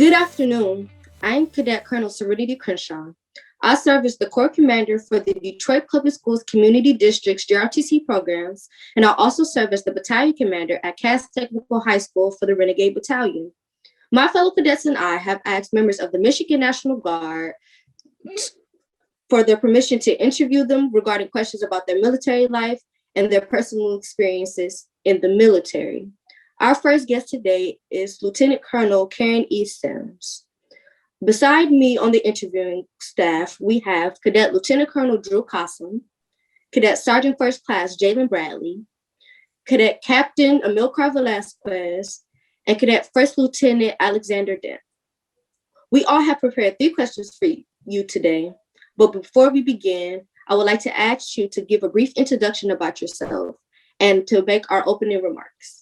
Good afternoon. I'm Cadet Colonel Serenity Crenshaw. I serve as the Corps Commander for the Detroit Public Schools Community District's JROTC programs, and I also serve as the Battalion Commander at Cass Technical High School for the Renegade Battalion. My fellow cadets and I have asked members of the Michigan National Guard for their permission to interview them regarding questions about their military life and their personal experiences in the military. Our first guest today is Lieutenant Colonel Karen E. Sims. Beside me on the interviewing staff, we have Cadet Lieutenant Colonel Drew Cossum, Cadet Sergeant First Class Jalen Bradley, Cadet Captain Amilcar Velasquez, and Cadet First Lieutenant Alexander Dent. We all have prepared 3 questions for you today, but before we begin, I would like to ask you to give a brief introduction about yourself and to make our opening remarks.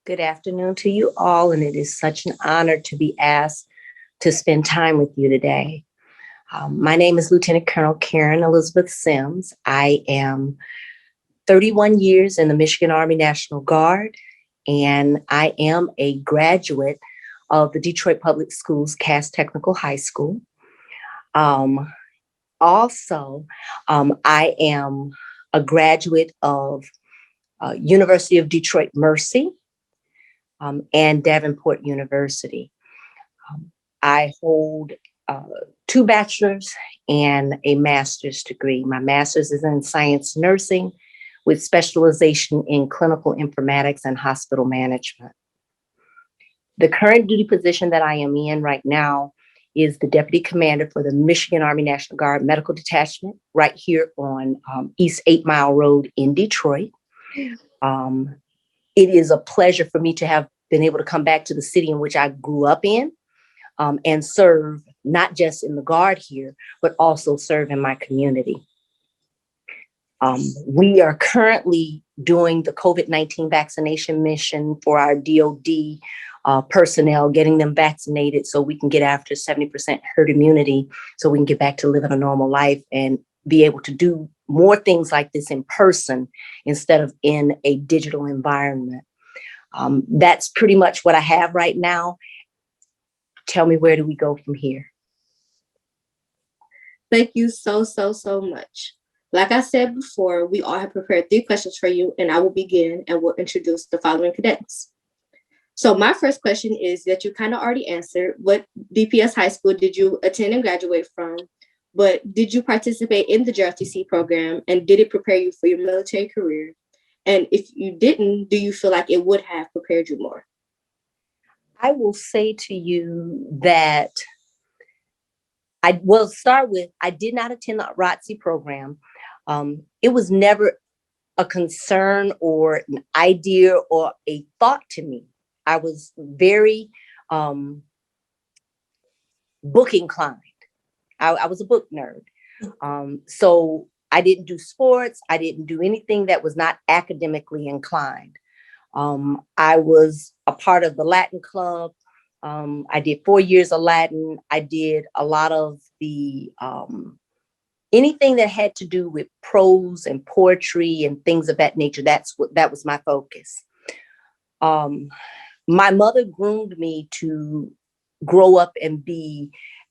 Good afternoon to you all, and it is such an honor to be asked to spend time with you today. My name is Lieutenant Colonel Karen Elizabeth Sims. I am 31 years in the Michigan Army National Guard, and I am a graduate of the Detroit Public Schools Cass Technical High School. I am a graduate of University of Detroit Mercy, and Davenport University. I hold 2 bachelor's and a master's degree. My master's is in science nursing with specialization in clinical informatics and hospital management. The current duty position that I am in right now is the Deputy Commander for the Michigan Army National Guard Medical Detachment right here on East 8 Mile Road in Detroit. It is a pleasure for me to have been able to come back to the city in which I grew up in and serve not just in the Guard here, but also serve in my community. We are currently doing the COVID-19 vaccination mission for our DOD personnel, getting them vaccinated so we can get after 70% herd immunity so we can get back to living a normal life and be able to do more things like this in person instead of in a digital environment. That's pretty much what I have right now. Tell me, where do we go from here? Thank you so much. Like I said before, we all have prepared 3 questions for you, and I will begin and will introduce the following cadets. So my first question is that you kind of already answered. What DPS high school did you attend and graduate from? But did you participate in the JROTC program, and did it prepare you for your military career? And if you didn't, do you feel like it would have prepared you more? I will say to you that I will start with, I did not attend the ROTC program. It was never a concern or an idea or a thought to me. I was very book inclined. I was a book nerd. So I didn't do sports. I didn't do anything that was not academically inclined. I was a part of the Latin club. I did 4 years of Latin. I did a lot of the anything that had to do with prose and poetry and things of that nature. That was my focus. My mother groomed me to grow up and be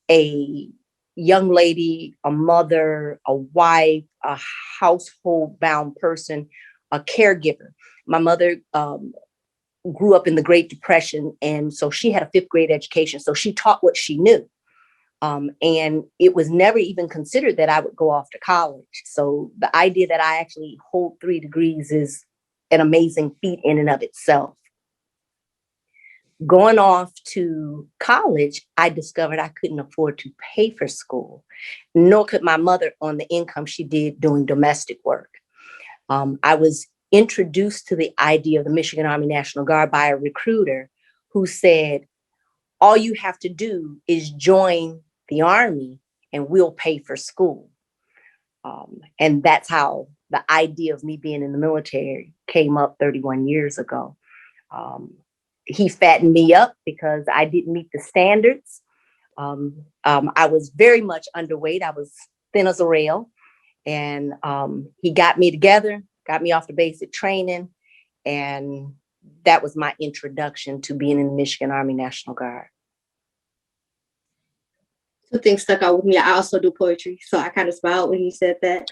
a young lady, a mother, a wife, a household bound person, a caregiver. My mother grew up in the Great Depression, and so she had a 5th grade education. So she taught what she knew. And it was never even considered that I would go off to college. So the idea that I actually hold 3 degrees is an amazing feat in and of itself. Going off to college, I discovered I couldn't afford to pay for school, nor could my mother on the income she did doing domestic work. I was introduced to the idea of the Michigan Army National Guard by a recruiter who said, all you have to do is join the Army and we'll pay for school. And that's how the idea of me being in the military came up 31 years ago. He fattened me up because I didn't meet the standards. I was very much underweight. I was thin as a rail. And he got me together, got me off the basic training, and that was my introduction to being in the Michigan Army National Guard. Two things stuck out with me. I also do poetry, so I kind of smiled when you said that.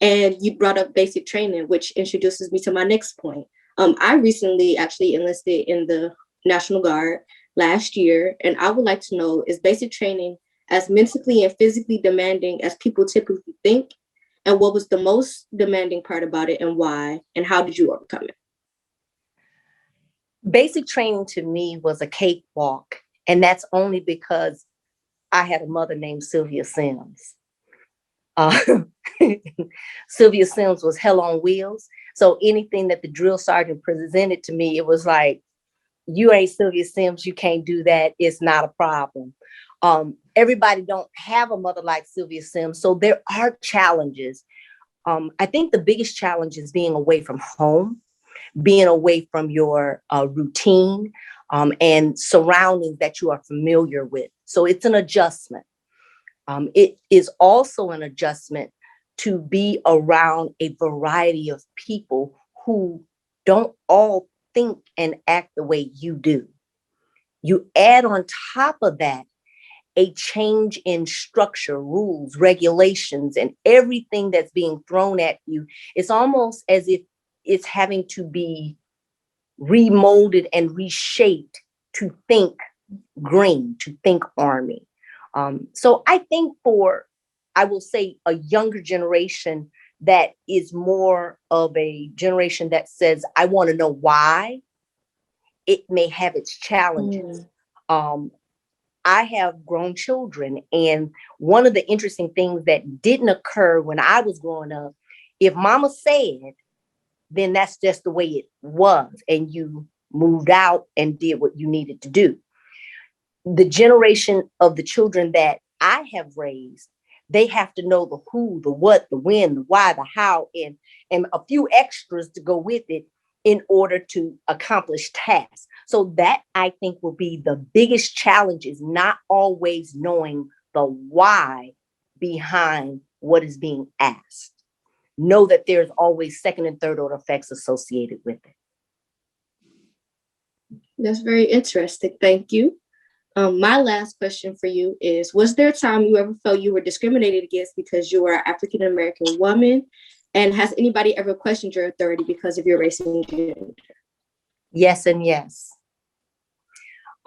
And you brought up basic training, which introduces me to my next point. I recently actually enlisted in the National Guard last year, and I would like to know, is basic training as mentally and physically demanding as people typically think? And what was the most demanding part about it and why? And how did you overcome it? Basic training to me was a cakewalk, and that's only because I had a mother named Sylvia Sims. Uh, Sylvia Sims was hell on wheels. So anything that the drill sergeant presented to me, it was like, you ain't Sylvia Sims, you can't do that. It's not a problem. Everybody don't have a mother like Sylvia Sims, so there are challenges. I think the biggest challenge is being away from home, being away from your routine, and surroundings that you are familiar with. So it's an adjustment. It is also an adjustment to be around a variety of people who don't all think and act the way you do. You add on top of that a change in structure, rules, regulations, and everything that's being thrown at you. It's almost as if it's having to be remolded and reshaped to think green, to think Army. So I think for, I will say, a younger generation that is more of a generation that says, I want to know why, it may have its challenges. I have grown children, and one of the interesting things that didn't occur when I was growing up, if mama said, then that's just the way it was, and you moved out and did what you needed to do. The generation of the children that I have raised, they have to know the who, the what, the when, the why, the how, and a few extras to go with it in order to accomplish tasks. So that, I think, will be the biggest challenge, is not always knowing the why behind what is being asked. Know that there's always second and third order effects associated with it. That's very interesting. Thank you. My last question for you is, was there a time you ever felt you were discriminated against because you were an African-American woman? And has anybody ever questioned your authority because of your race and gender? Yes and yes.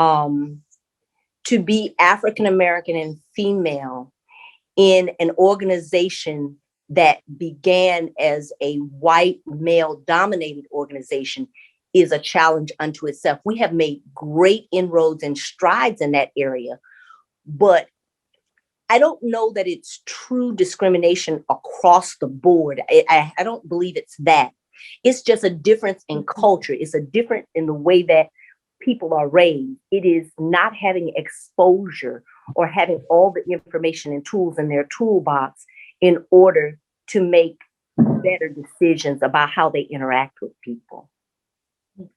To be African-American and female in an organization that began as a white male-dominated organization is a challenge unto itself. We have made great inroads and strides in that area, but I don't know that it's true discrimination across the board. I don't believe it's that. It's just a difference in culture. It's a difference in the way that people are raised. It is not having exposure or having all the information and tools in their toolbox in order to make better decisions about how they interact with people.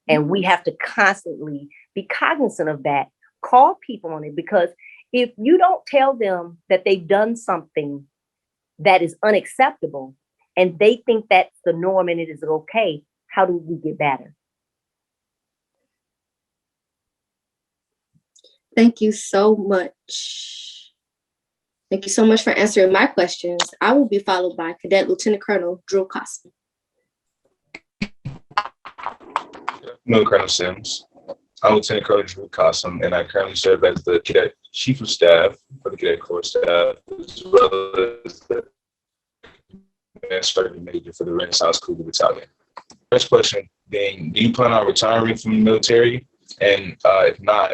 And we have to constantly be cognizant of that, call people on it, because if you don't tell them that they've done something that is unacceptable and they think that's the norm and it is okay, how do we get better? Thank you so much. Thank you so much for answering my questions. I will be followed by Cadet Lieutenant Colonel Drew Costin. No, Colonel Sims. I'm Lieutenant Colonel Drew Costin, and I currently serve as the Cadet Chief of Staff for the Cadet Corps staff, as well as the Strategy Major for the Renaissance Cougar Battalion. First question being, do you plan on retiring from the military? And if not,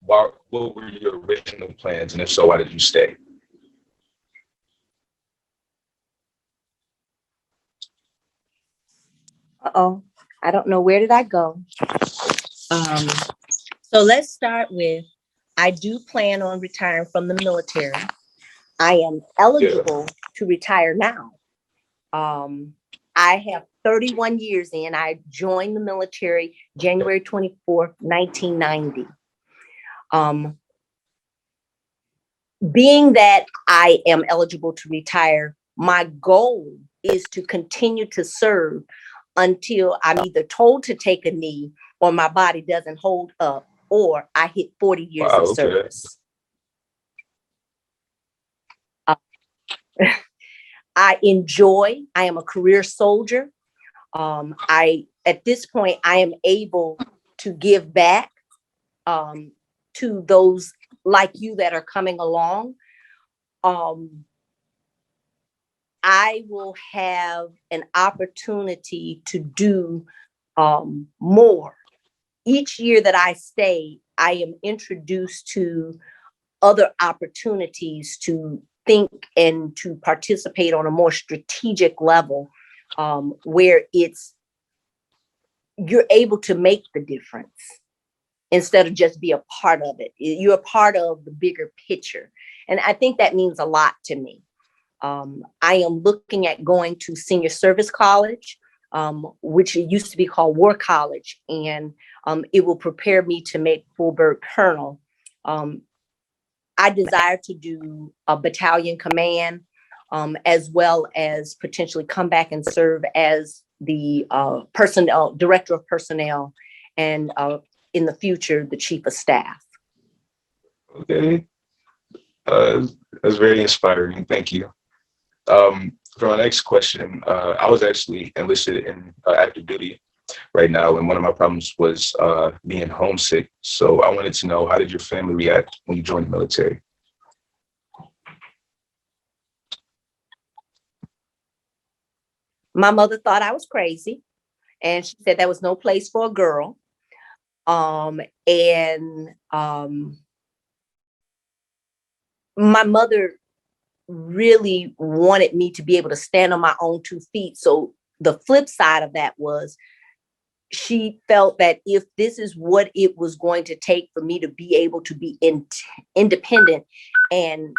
what were your original plans? And if so, why did you stay? Uh-oh, I don't know, where did I go? So let's start with, I do plan on retiring from the military. I am eligible to retire now. I have 31 years in. I joined the military January 24th, 1990. Being that I am eligible to retire, my goal is to continue to serve until I'm either told to take a knee or my body doesn't hold up or I hit 40 years Wow, of okay. service. I am a career soldier. At this point, I am able to give back to those like you that are coming along. I will have an opportunity to do more. Each year that I stay, I am introduced to other opportunities to think and to participate on a more strategic level, where you're able to make the difference instead of just be a part of it. You're a part of the bigger picture. And I think that means a lot to me. I am looking at going to senior service college, which it used to be called War College, and it will prepare me to make full bird colonel. I desire to do a battalion command, as well as potentially come back and serve as the personnel director of personnel, and in the future, the chief of staff. Okay. That's very inspiring. Thank you. For my next question, I was actually enlisted in active duty right now, and one of my problems was being homesick. So I wanted to know, how did your family react when you joined the military? My mother thought I was crazy, and she said there was no place for a girl. My mother really wanted me to be able to stand on my own 2 feet. So the flip side of that was, she felt that if this is what it was going to take for me to be able to be independent and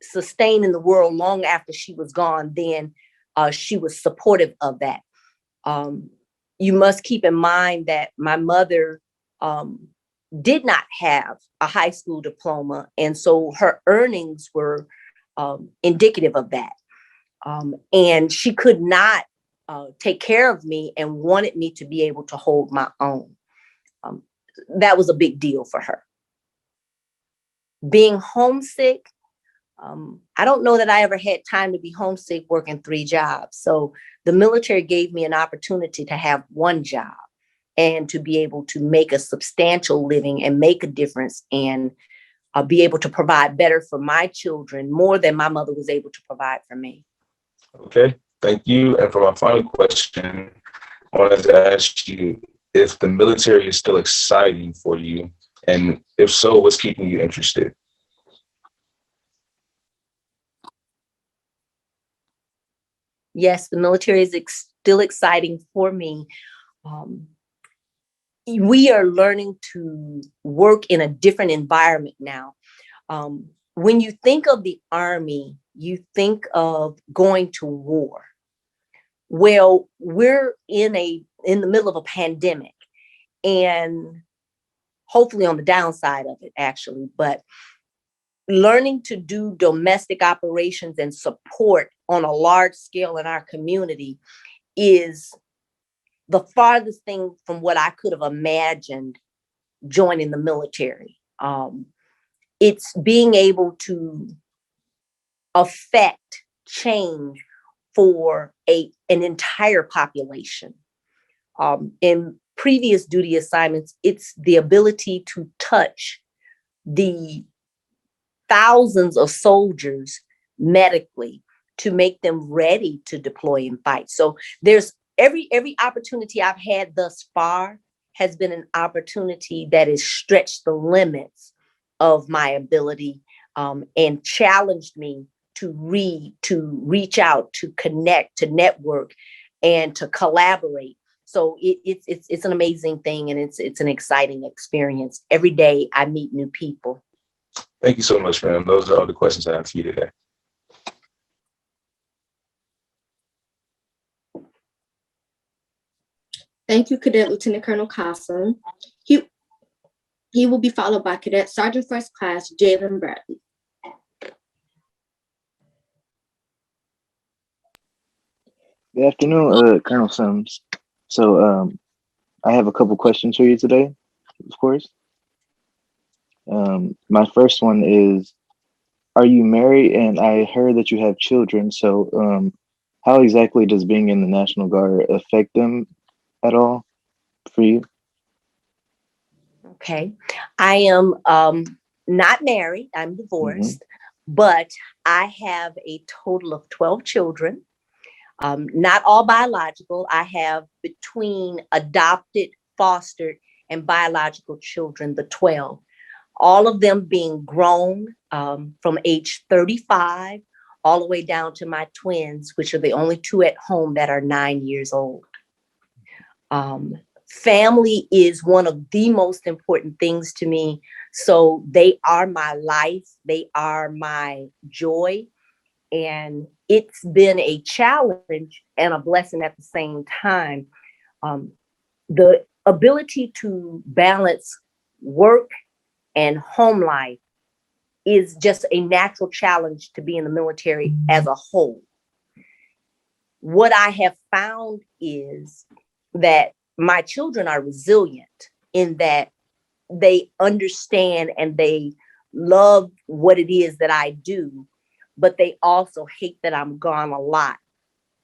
sustain in the world long after she was gone, then she was supportive of that. You must keep in mind that my mother did not have a high school diploma, and so her earnings were indicative of that. And she could not take care of me and wanted me to be able to hold my own. That was a big deal for her. Being homesick, I don't know that I ever had time to be homesick working 3 jobs. So the military gave me an opportunity to have 1 job and to be able to make a substantial living and make a difference, and be able to provide better for my children, more than my mother was able to provide for me. Okay, thank you. And for my final question, I wanted to ask you if the military is still exciting for you, and if so, what's keeping you interested? Yes, the military is still exciting for me. We are learning to work in a different environment now. When you think of the Army, you think of going to war. Well, we're in the middle of a pandemic, and hopefully on the downside of it, actually, but learning to do domestic operations and support on a large scale in our community is the farthest thing from what I could have imagined joining the military. It's being able to affect change for an entire population. In previous duty assignments, it's the ability to touch the thousands of soldiers medically to make them ready to deploy and fight. So there's every opportunity I've had thus far has been an opportunity that has stretched the limits of my ability, and challenged me to read, to reach out, to connect, to network, and to collaborate. So it's an amazing thing, and it's an exciting experience. Every day I meet new people. Thank you so much, ma'am. Those are all the questions I have for you today. Thank you, Cadet Lieutenant Colonel Kasem. He will be followed by Cadet Sergeant First Class Jalen Bradley. Good afternoon, Colonel Sims. So I have a couple questions for you today, of course. My first one is, are you married? And I heard that you have children. So how exactly does being in the National Guard affect them at all for you? Okay. I am not married, I'm divorced, but I have a total of 12 children. Not all biological. I have between adopted, fostered, and biological children, the 12, all of them being grown from age 35 all the way down to my twins, which are the only two at home that are 9 years old. Family is one of the most important things to me. So they are my life. They are my joy. And it's been a challenge and a blessing at the same time. The ability to balance work and home life is just a natural challenge to be in the military as a whole. What I have found is that my children are resilient in that they understand and they love what it is that I do, but they also hate that I'm gone a lot.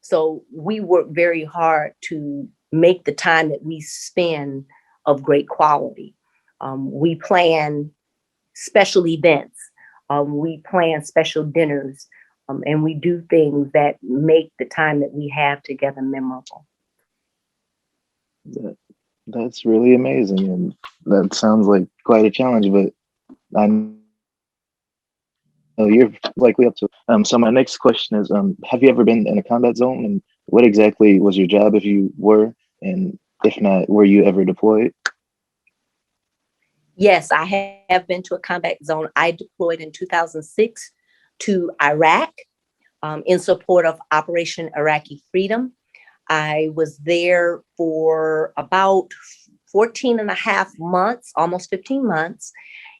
So we work very hard to make the time that we spend of great quality. We plan special events. We plan special dinners. And we do things that make the time that we have together memorable. That's really amazing. And that sounds like quite a challenge, but I know you're likely up to it. So my next question is, have you ever been in a combat zone? And what exactly was your job if you were? And if not, were you ever deployed? Yes, I have been to a combat zone. I deployed in 2006 to Iraq in support of Operation Iraqi Freedom. I was there for about 14 and a half months, almost 15 months.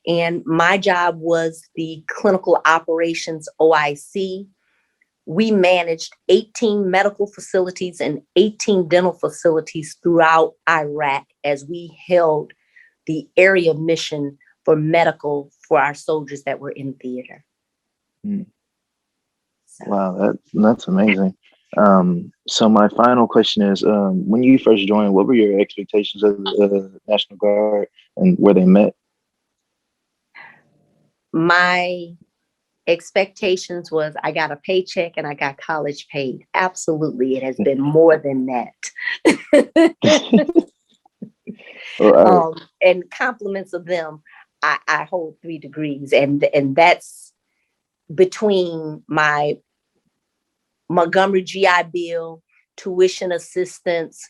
And my job was the clinical operations OIC. We managed 18 medical facilities and 18 dental facilities throughout Iraq as we held the area mission for medical for our soldiers that were in theater. So. Wow, that's amazing. So my final question is, when you first joined, what were your expectations of the National Guard and were they met? My expectations was I got a paycheck and I got college paid. Absolutely, it has been more than that. And compliments of them, I hold 3 degrees, and that's between my Montgomery GI Bill, tuition assistance.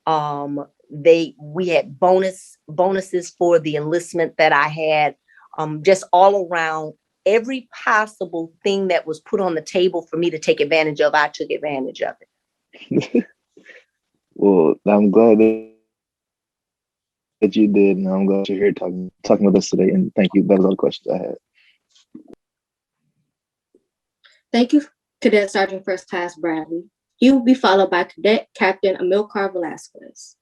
We had bonuses for the enlistment that I had, just all around. Every possible thing that was put on the table for me to take advantage of, I took advantage of it. Well, I'm glad that you did, and I'm glad you're here talking with us today. And thank you. That was all the questions I had. Thank you, Cadet Sergeant First Class Bradley. He will be followed by Cadet Captain Amilcar Velasquez.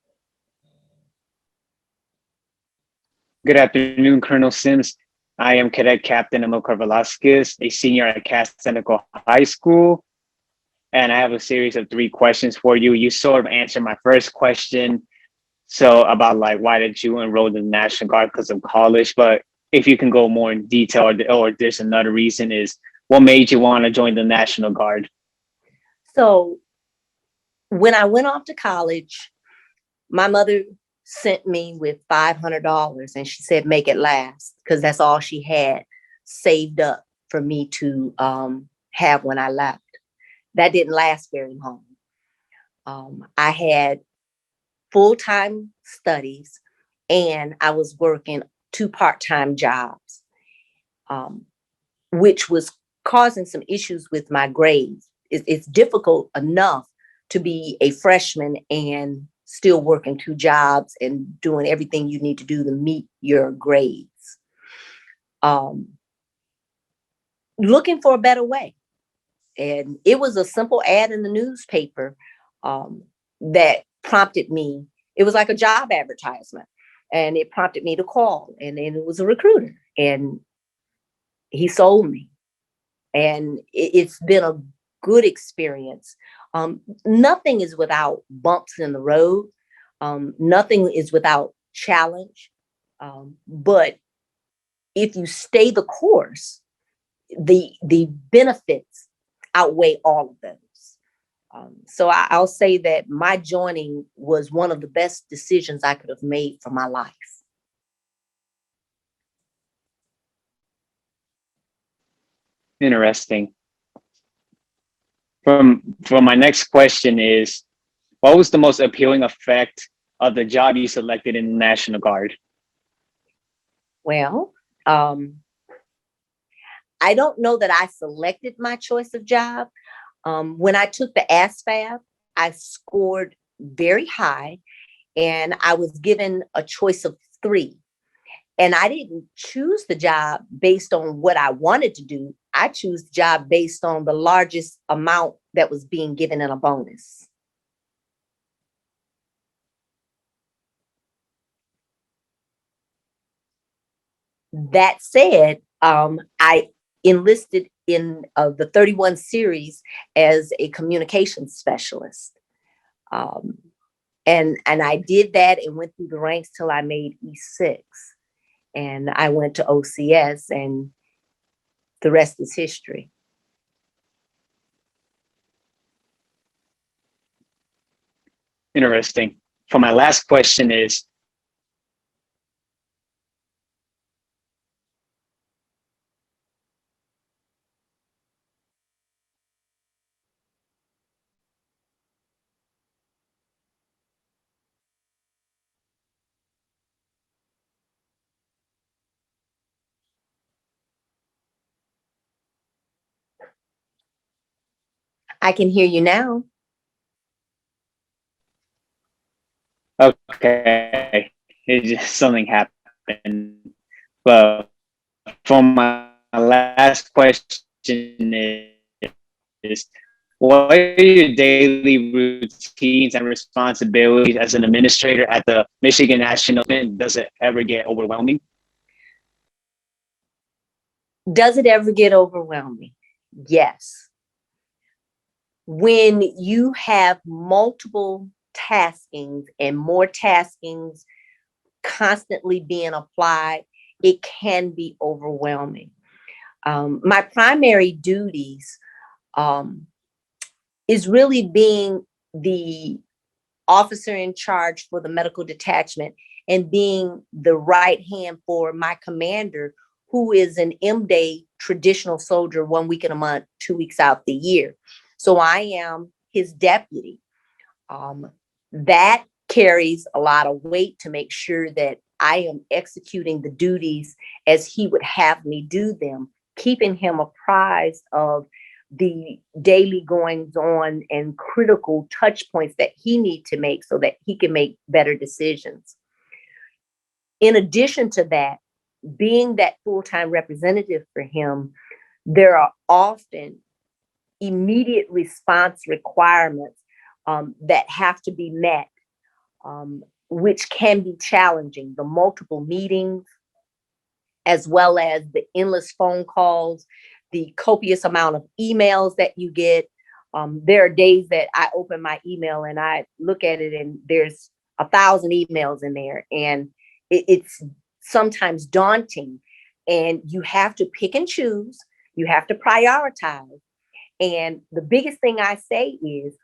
Good afternoon, Colonel Sims. I am Cadet Captain Amilcar Velasquez, a senior at Cass Technical High School. And I have a series of 3 questions for you. You sort of answered my first question. So about like, why did you enroll in the National Guard because of college? But if you can go more in detail, or there's another reason, is what made you want to join the National Guard? So when I went off to college, my mother sent me with $500 and she said, make it last, because that's all she had saved up for me to have when I left. That didn't last very long. I had full-time studies and I was working 2 part-time jobs, which was causing some issues with my grades. It's difficult enough to be a freshman and still working 2 jobs and doing everything you need to do to meet your grades. Looking for a better way. And it was a simple ad in the newspaper that prompted me. It was like a job advertisement, and it prompted me to call, and then it was a recruiter, and he sold me, and it's been a good experience. Nothing is without bumps in the road. Nothing is without challenge. But if you stay the course, the benefits outweigh all of those. So I'll say that my joining was one of the best decisions I could have made for my life. Interesting. For my next question is, what was the most appealing effect of the job you selected in the National Guard? Well, I don't know that I selected my choice of job. When I took the ASVAB, I scored very high, and I was given a choice of 3. And I didn't choose the job based on what I wanted to do. I chose the job based on the largest amount that was being given in a bonus. That said, I enlisted in the 31 series as a communications specialist. And I did that and went through the ranks till I made E6. And I went to OCS, and the rest is history. Interesting. For my last question is, I can hear you now. okay, it just something happened. But for my last question is, what are your daily routines and responsibilities as an administrator at the Michigan National? Does it ever get overwhelming? Does it ever get overwhelming? Yes. When you have multiple taskings and more taskings constantly being applied, it can be overwhelming. My primary duties is really being the officer in charge for the medical detachment and being the right hand for my commander, who is an M-Day traditional soldier 1 week in a month, 2 weeks out the year. So I am his deputy. That carries a lot of weight to make sure that I am executing the duties as he would have me do them, keeping him apprised of the daily goings on and critical touch points that he needs to make so that he can make better decisions. In addition to that, being that full-time representative for him, there are often immediate response requirements that have to be met, which can be challenging. The multiple meetings, as well as the endless phone calls, the copious amount of emails that you get. There are days that I open my email and I look at it and there's 1,000 emails in there, and it's sometimes daunting, and you have to pick and choose, you have to prioritize. And the biggest thing I say is,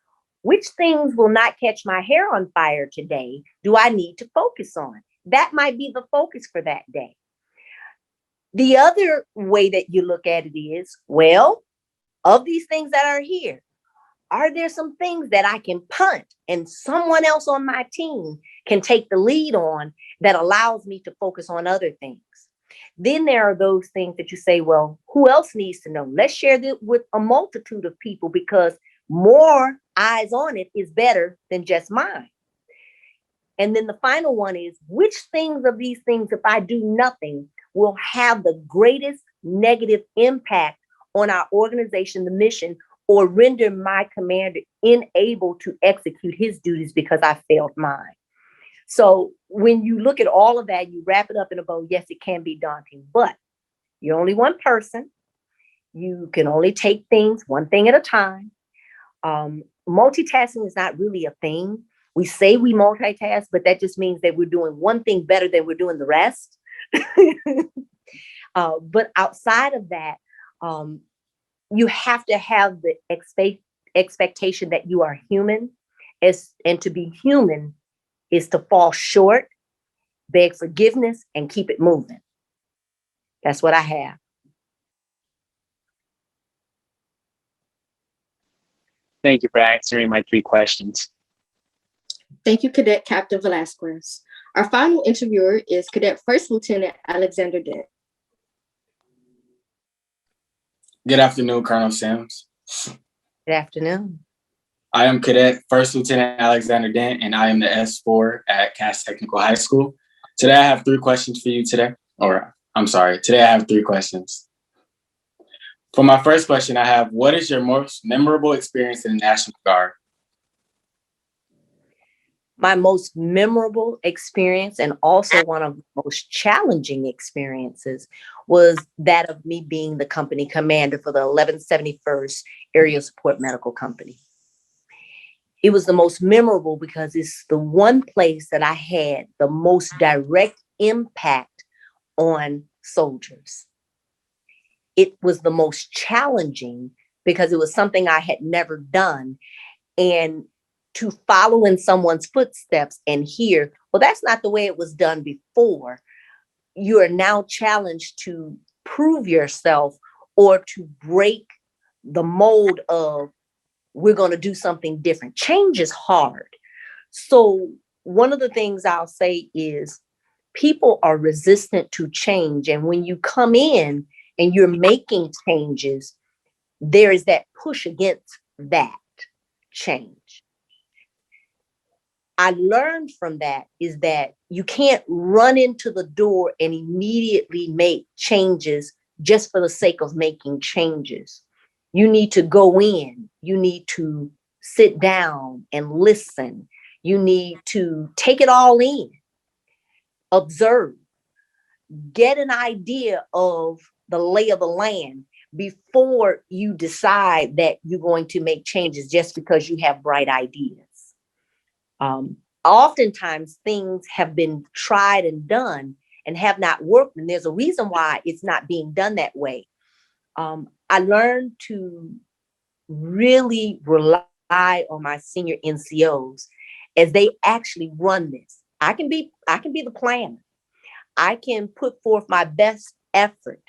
which things will not catch my hair on fire today do I need to focus on? That might be the focus for that day. The other way that you look at it is, well, of these things that are here, are there some things that I can punt and someone else on my team can take the lead on that allows me to focus on other things? Then there are those things that you say, well, who else needs to know? Let's share that with a multitude of people, because more eyes on it is better than just mine. And then the final one is, which things of these things, if I do nothing, will have the greatest negative impact on our organization, the mission, or render my commander unable to execute his duties because I failed mine. So when you look at all of that, you wrap it up in a bow. Yes, it can be daunting, but you're only one person. You can only take things one thing at a time. Multitasking is not really a thing. We say we multitask, but that just means that we're doing one thing better than we're doing the rest. But outside of that, you have to have the expectation that you are human, and to be human is to fall short, beg forgiveness, and keep it moving. That's what I have. Thank you for answering my 3 questions. Thank you, Cadet Captain Velasquez. Our final interviewer is Cadet First Lieutenant Alexander Dent. Good afternoon, Colonel Sims. Good afternoon. I am Cadet First Lieutenant Alexander Dent, and I am the S4 at Cass Technical High School. Today, I have 3 questions for you today. Today I have 3 questions. For my first question, I have, what is your most memorable experience in the National Guard? My most memorable experience, and also one of the most challenging experiences, was that of me being the company commander for the 1171st Area Support Medical Company. It was the most memorable because it's the one place that I had the most direct impact on soldiers. It was the most challenging because it was something I had never done. And to follow in someone's footsteps and hear, well, that's not the way it was done before. You are now challenged to prove yourself or to break the mold of, we're going to do something different. Change is hard. So one of the things I'll say is people are resistant to change. And when you come in and you're making changes, there is that push against that change. I learned from that is that you can't run into the door and immediately make changes just for the sake of making changes. You need to go in, you need to sit down and listen. You need to take it all in, observe, get an idea of the lay of the land before you decide that you're going to make changes just because you have bright ideas. Oftentimes things have been tried and done and have not worked, and there's a reason why it's not being done that way. I learned to really rely on my senior NCOs as they actually run this. I can be the planner. I can put forth my best effort,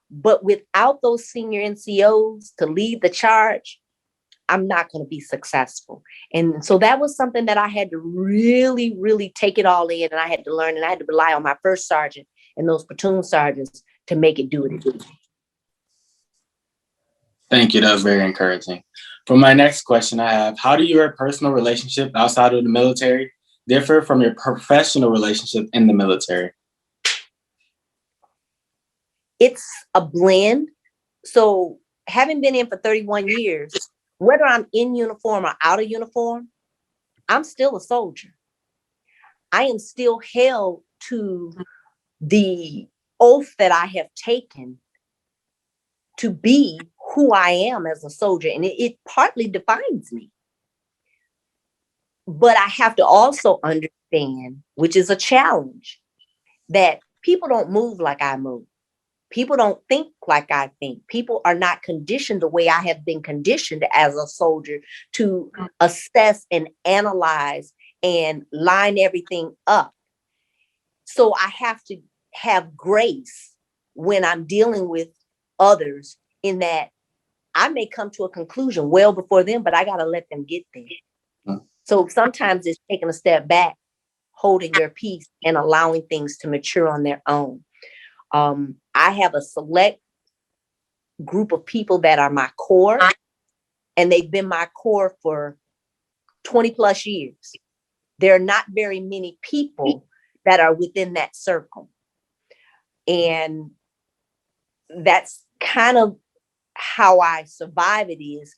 but without those senior NCOs to lead the charge, I'm not going to be successful. And so that was something that I had to really, really take it all in, and I had to learn, and I had to rely on my first sergeant and those platoon sergeants to make it do what it did. Thank you. That was very encouraging. For my next question, I have, how do your personal relationship outside of the military differ from your professional relationship in the military? It's a blend. So having been in for 31 years, whether I'm in uniform or out of uniform, I'm still a soldier. I am still held to the oath that I have taken to be who I am as a soldier, and it partly defines me. But I have to also understand, which is a challenge, that people don't move like I move. People don't think like I think. People are not conditioned the way I have been conditioned as a soldier to assess and analyze and line everything up. So I have to have grace when I'm dealing with others, in that I may come to a conclusion well before them, but I got to let them get there. So sometimes it's taking a step back, holding your peace and allowing things to mature on their own. I have a select group of people that are my core, and they've been my core for 20 plus years. There are not very many people that are within that circle. And that's kind of how I survive it, is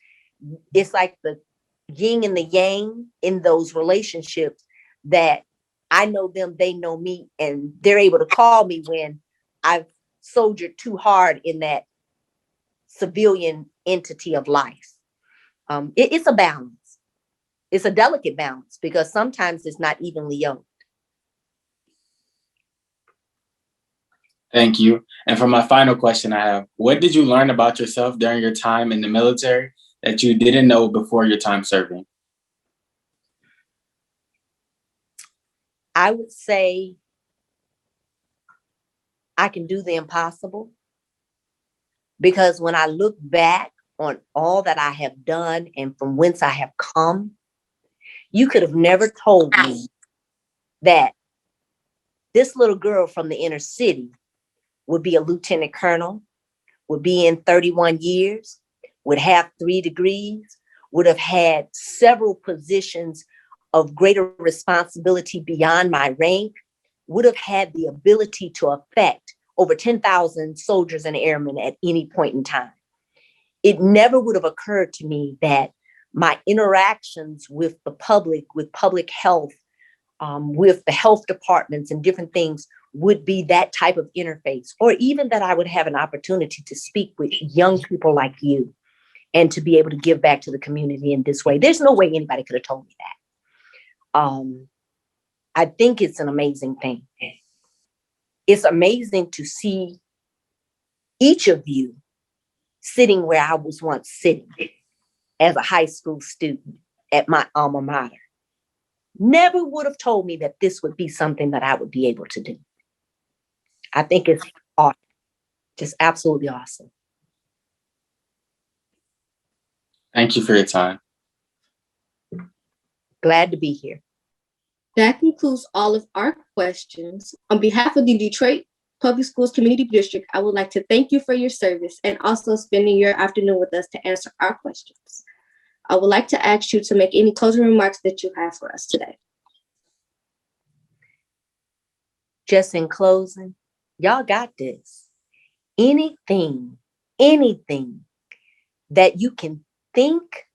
it's like the yin and the yang in those relationships, that I know them, they know me, and they're able to call me when I've soldiered too hard in that civilian entity of life. It's a balance. It's a delicate balance because sometimes it's not evenly yoked. Thank you. And for my final question I have, what did you learn about yourself during your time in the military that you didn't know before your time serving? I would say I can do the impossible, because when I look back on all that I have done and from whence I have come, you could have never told me that this little girl from the inner city would be a lieutenant colonel, would be in 31 years, would have 3 degrees, would have had several positions of greater responsibility beyond my rank, would have had the ability to affect over 10,000 soldiers and airmen at any point in time. It never would have occurred to me that my interactions with the public, with public health, with the health departments and different things would be that type of interface, or even that I would have an opportunity to speak with young people like you and to be able to give back to the community in this way. There's no way anybody could have told me that. I think it's an amazing thing. It's amazing to see each of you sitting where I was once sitting as a high school student at my alma mater. Never would have told me that this would be something that I would be able to do. I think it's awesome, just absolutely awesome. Thank you for your time. Glad to be here. That concludes all of our questions. On behalf of the Detroit Public Schools Community District, I would like to thank you for your service and also spending your afternoon with us to answer our questions. I would like to ask you to make any closing remarks that you have for us today. Just in closing, y'all got this. Anything that you can think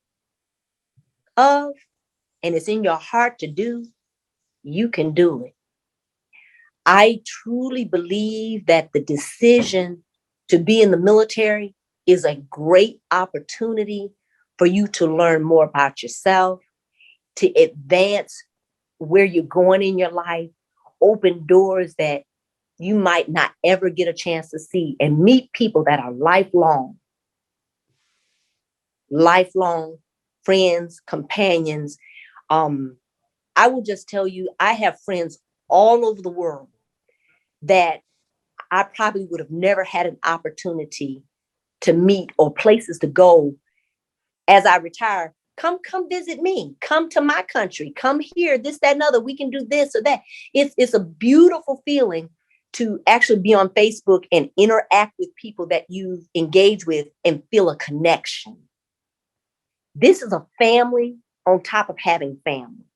of and it's in your heart to do, you can do it. I truly believe that the decision to be in the military is a great opportunity for you to learn more about yourself, to advance where you're going in your life, open doors that you might not ever get a chance to see, and meet people that are lifelong friends, companions. I will just tell you, I have friends all over the world that I probably would have never had an opportunity to meet or places to go as I retire. Come visit me. Come to my country. Come here, this, that, and other. We can do this or that. It's a beautiful feeling to actually be on Facebook and interact with people that you engage with and feel a connection. This is a family on top of having family.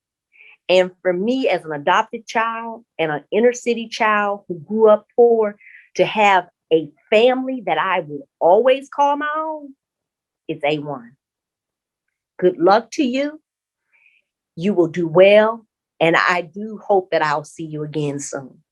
And for me, as an adopted child and an inner city child who grew up poor, to have a family that I will always call my own, it's A1. Good luck to you. You will do well. And I do hope that I'll see you again soon.